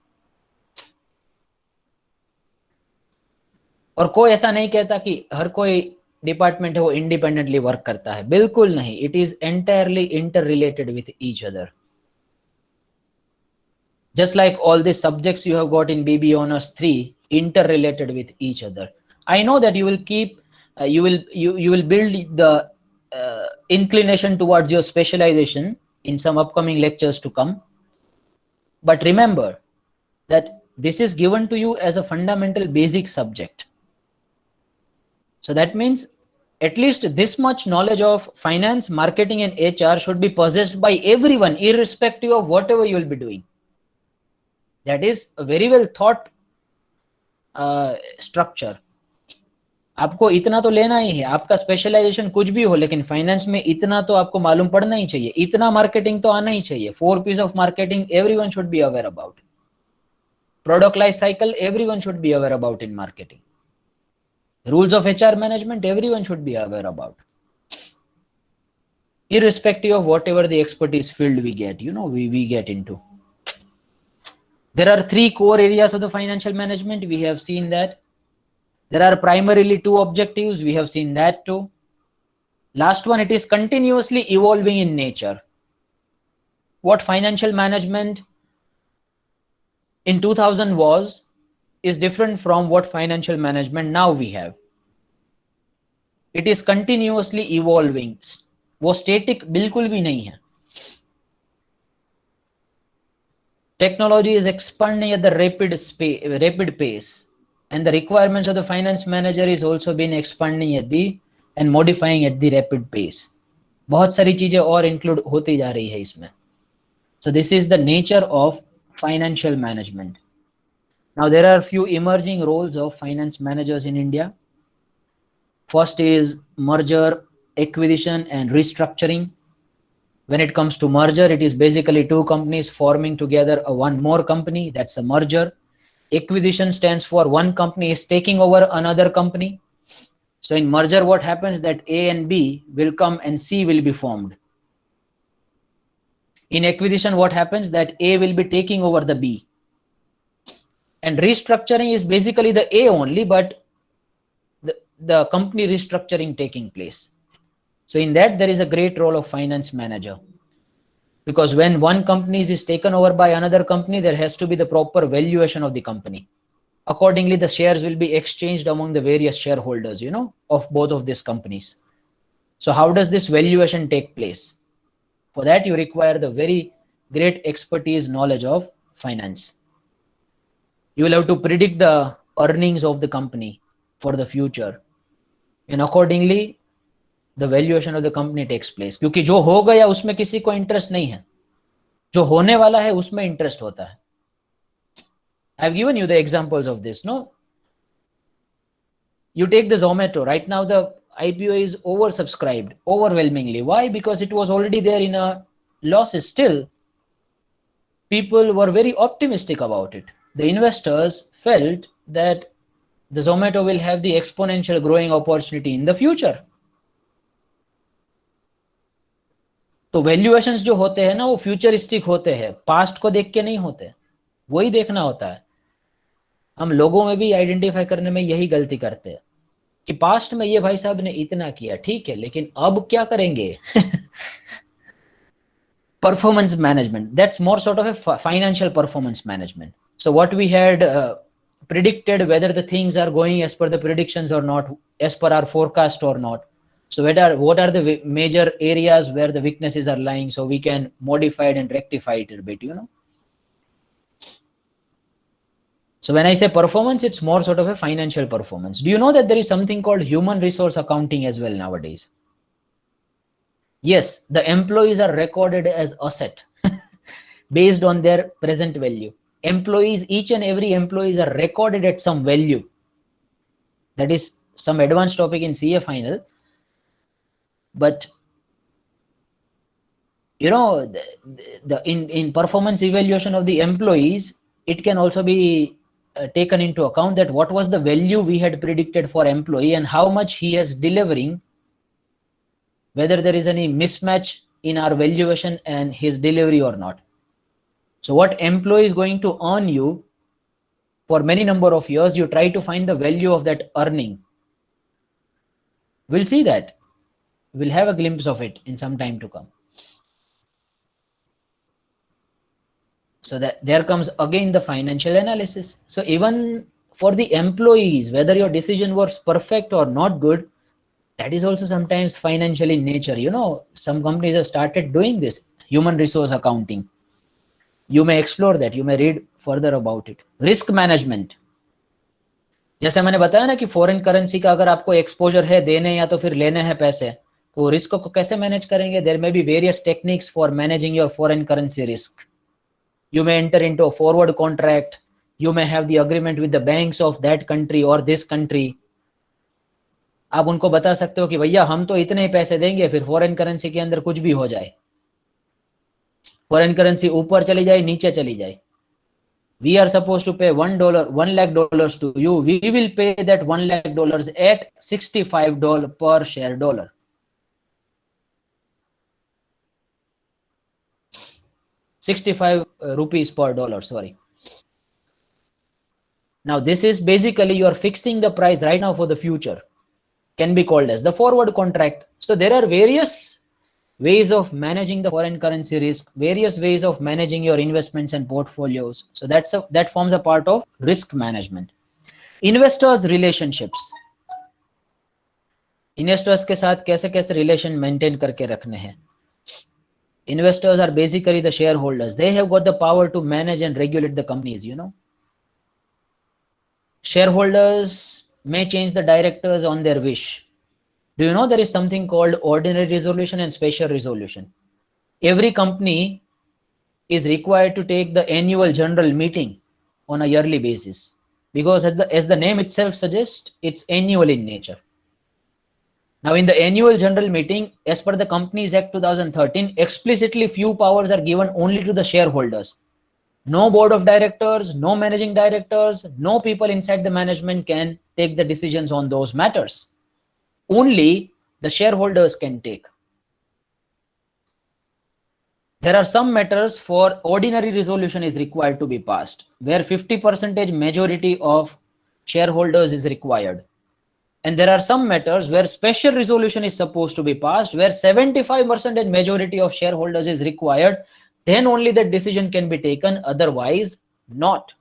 और कोई ऐसा नहीं कहता कि हर कोई डिपार्टमेंट है वो इंडिपेंडेंटली वर्क करता है, बिल्कुल नहीं. It is entirely interrelated with each other. Just like all the subjects you have got in BB Honors 3 interrelated with each other. I know that you will keep you will build the inclination towards your specialization in some upcoming lectures to come. But remember that this is given to you as a fundamental basic subject. So that means at least this much knowledge of finance, marketing and HR should be possessed by everyone irrespective of whatever you will be doing. That is a very well thought structure. आपको इतना तो लेना ही है, आपका specialisation कुछ भी हो, लेकिन फाइनेंस में इतना तो आपको मालूम पड़ना ही चाहिए, इतना मार्केटिंग तो आना ही चाहिए. 4 P's of marketing everyone should be aware about. Product life cycle everyone should be aware about in marketing. Rules of HR management everyone should be aware about. Irrespective of whatever the expertise field we get, we get into. There are 3 core areas of the financial management. We have seen that. There are primarily 2 objectives. We have seen that too. Last one, it is continuously evolving in nature. What financial management in 2000 was is different from what financial management now we have. It is continuously evolving. वो static बिल्कुल भी नहीं है. Technology is expanding at the rapid pace, and the requirements of the finance manager is also been expanding and modifying at the rapid pace. बहुत सारी चीजें और include होती जा रही है इसमें. So this is the nature of financial management. Now there are few emerging roles of finance managers in India. First is merger, acquisition and restructuring. When it comes to merger, it is basically 2 companies forming together one more company. That's a merger. Acquisition stands for one company is taking over another company. So in merger, what happens that A and B will come and C will be formed. In acquisition, what happens that A will be taking over the B. And restructuring is basically the A only, but the company restructuring taking place. So in that, there is a great role of finance manager. Because when one company is taken over by another company, there has to be the proper valuation of the company. Accordingly, the shares will be exchanged among the various shareholders, of both of these companies. So how does this valuation take place? For that, you require the very great expertise, knowledge of finance. You will have to predict the earnings of the company for the future. And accordingly, the valuation of the company takes place. क्योंकि जो हो गया उसमें किसी को interest नहीं है, जो होने वाला है उसमें इंटरेस्ट होता है. I have given you the examples of this, no? You take the Zomato. Right now, the IPO is oversubscribed overwhelmingly. Why? Because it was already there in a losses. Still, people were very optimistic about it. The investors felt that the Zomato will have the exponential growing opportunity in the future. तो valuations जो होते हैं ना, वो futuristic होते हैं, past को देख के नहीं होते. वही देखना होता है. हम लोगों में भी आइडेंटिफाई करने में यही गलती करते हैं. कि पास्ट में ये भाई साहब ने इतना किया, ठीक है, लेकिन अब क्या करेंगे? Performance management, that's more sort of a financial performance management. So what we had predicted, whether the things are going as per the predictions or not, as per our forecast or not. So what are the major areas where the weaknesses are lying, so we can modify it and rectify it a bit, you know. So when I say performance, it's more sort of a financial performance. Do you know that there is something called human resource accounting as well nowadays? Yes, the employees are recorded as asset based on their present value. Employees, each and every employees are recorded at some value. That is some advanced topic in CA final. But you know, in performance evaluation of the employees, it can also be taken into account that what was the value we had predicted for employee and how much he is delivering, whether there is any mismatch in our valuation and his delivery or not. So what employee is going to earn you for many number of years, you try to find the value of that earning. We'll see that. We'll have a glimpse of it in some time to come. So that there comes again the financial analysis. So even for the employees, whether your decision was perfect or not good, that is also sometimes financial in nature. You know, some companies have started doing this human resource accounting. You may explore that, you may read further about it. Risk management, जैसे मैंने बताया ना कि foreign currency का अगर आपको exposure है, देने या तो फिर लेने हैं पैसे, तो रिस्क को कैसे मैनेज करेंगे? There may be various techniques for managing your foreign currency risk. You may enter into a forward contract. You may have the agreement with the banks of that country or this country. आप उनको बता सकते हो कि भैया हम तो इतने ही पैसे देंगे, फिर फॉरेन करेंसी के अंदर कुछ भी हो जाए, फॉरेन करेंसी ऊपर चली जाए, नीचे चली जाए. We are supposed to pay $1 lakh to you. We will pay that $1 lakh at $65 per share dollar. ₹65 per dollar, sorry. Now this is basically you are fixing the price right now for the future. Can be called as the forward contract. So there are various ways of managing the foreign currency risk, various ways of managing your investments and portfolios. So that forms a part of risk management. Investors relationships. Investors के साथ कैसे कैसे relation maintain करके रखने हैं. Investors are basically the shareholders. They have got the power to manage and regulate the companies, you know. Shareholders may change the directors on their wish. Do you know there is something called ordinary resolution and special resolution? Every company is required to take the annual general meeting on a yearly basis, because as the name itself suggests, it's annual in nature. Now in the annual general meeting, as per the Companies Act 2013, explicitly few powers are given only to the shareholders. No board of directors, no managing directors, no people inside the management can take the decisions on those matters. Only the shareholders can take. There are some matters for ordinary resolution is required to be passed, where 50% majority of shareholders is required. And there are some matters where special resolution is supposed to be passed, where 75% majority of shareholders is required. Then only that decision can be taken, otherwise not.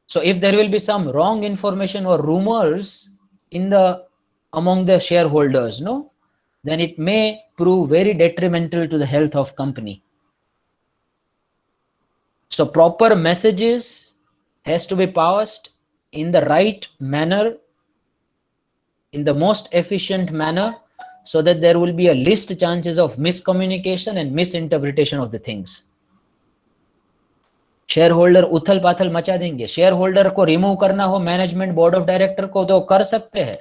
So if there will be some wrong information or rumors among the shareholders, no, then it may prove very detrimental to the health of company. So proper messages has to be passed in the right manner, in the most efficient manner, so that there will be a least chances of miscommunication and misinterpretation of the things. Share holder उथल पाथल मचा देंगे. Share holder को remove करना हो management board of director को तो कर सकते हैं.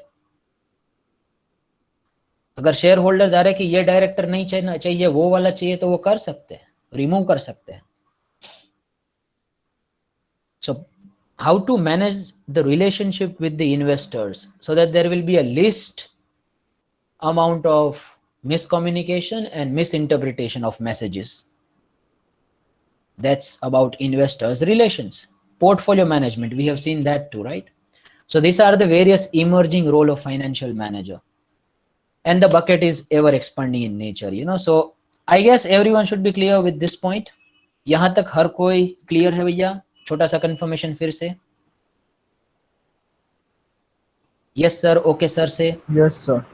अगर शेयर होल्डर जा रहे कि ये डायरेक्टर नहीं चाहिए, वो वाला चाहिए, तो वो कर सकते हैं, रिमूव कर सकते हैं. So how to manage the relationship with the investors so that there will be a least amount of miscommunication and misinterpretation of messages. That's about investors relations. portfolio management, we have seen that too, right? So these are the various emerging role of financial manager, and the bucket is ever expanding in nature, so I guess everyone should be clear with this point. यहाँ तक हर कोई clear है भैया? छोटा सा confirmation फिर से. Yes sir, okay sir say. Yes, sir.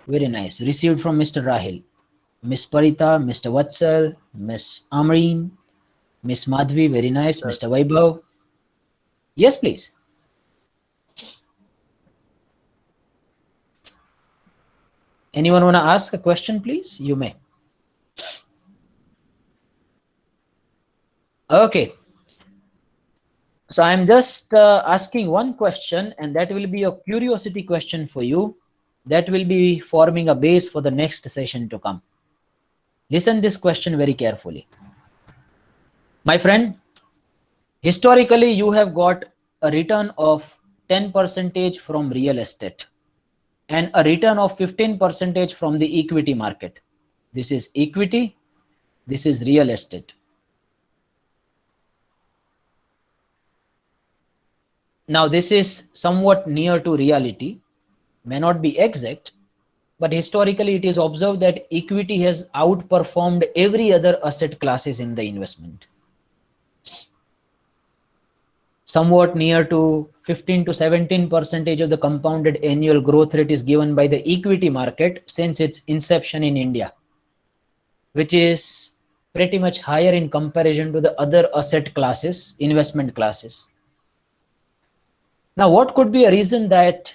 Very nice. Received from Mr. Rahil, Miss Parita, Mr. Vatsal, Miss Amreen, Miss Madhvi. Very nice. Sir. Mr. Vaibhav. Yes, please. Anyone want to ask a question, please? You may. Okay. So I'm just asking one question, and that will be a curiosity question for you. That will be forming a base for the next session to come. Listen this question very carefully. My friend, historically, you have got a return of 10% from real estate and a return of 15% from the equity market. This is equity, this is real estate. Now, this is somewhat near to reality, may not be exact, but historically it is observed that equity has outperformed every other asset classes in the investment. Somewhat near to 15 to 17% of the compounded annual growth rate is given by the equity market since its inception in India, which is pretty much higher in comparison to the other asset classes, investment classes. Now, what could be a reason that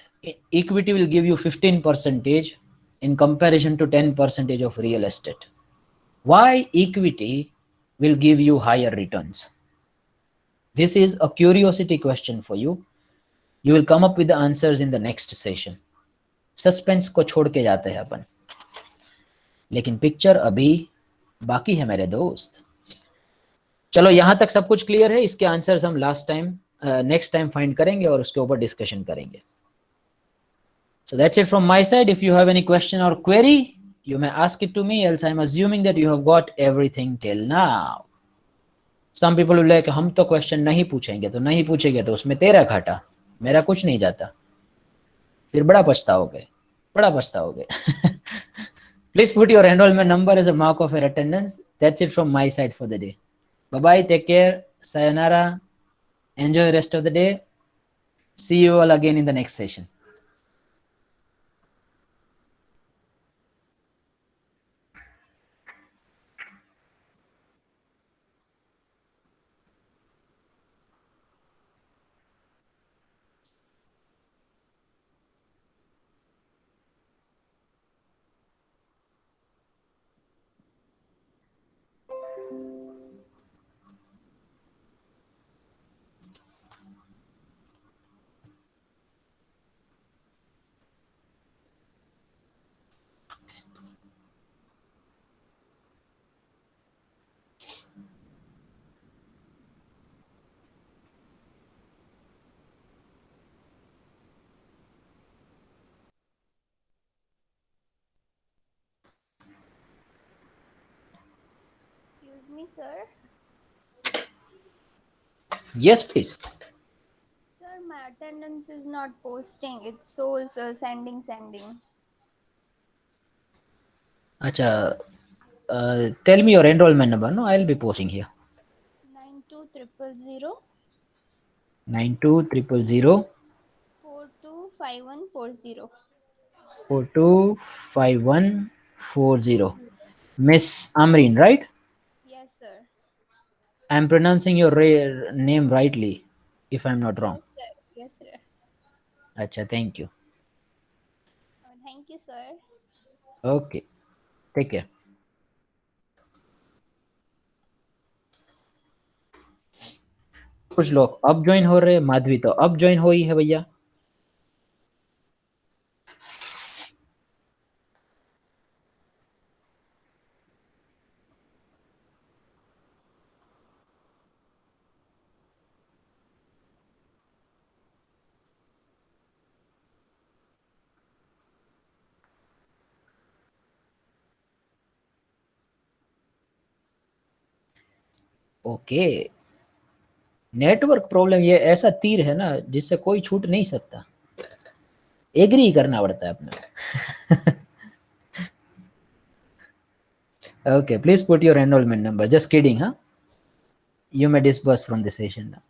equity will give you 15% in comparison to 10% of real estate? Why equity will give you higher returns? This is a curiosity question for you. You will come up with the answers in the next session. Suspense को छोड़ के जाते हैं अपन, लेकिन picture अभी बाकी है मेरे दोस्त. चलो यहां तक सब कुछ क्लियर है. इसके आंसर्स हम नेक्स्ट टाइम फाइंड करेंगे और उसके ऊपर डिस्कशन करेंगे. So that's it from my side. If you have any question or query, you may ask it to me, else I'm assuming that you have got everything till now. Some people will like, हम तो question नहीं पूछेंगे. तो नहीं पूछेंगे तो उसमें तेरा घाटा, मेरा कुछ नहीं जाता. फिर बड़ा पछताओगे, बड़ा पछताओगे. Please put your enrollment number as a mark of your attendance. That's it from my side for the day. Bye bye, take care, sayonara, enjoy the rest of the day. See you all again in the next session. Excuse me, sir. Yes, please. Sir, my attendance is not posting. It shows sending. Acha, tell me your enrollment number. No, I'll be posting here. 9200 9200 425140. 425140. Miss Amreen, right? Yes, sir. I'm pronouncing your name rightly, if I'm not wrong. Yes, sir. Acha, thank you. Thank you, sir. Okay, take care. कुछ लोग अब join हो रहे हैं. माधवी तो अब join हो ही है भैया. Okay. नेटवर्क प्रॉब्लम ये ऐसा तीर है ना जिससे कोई छूट नहीं सकता, एग्री करना पड़ता है अपने। Okay, please put your enrollment number. Just kidding, huh? You may disburse from the session now.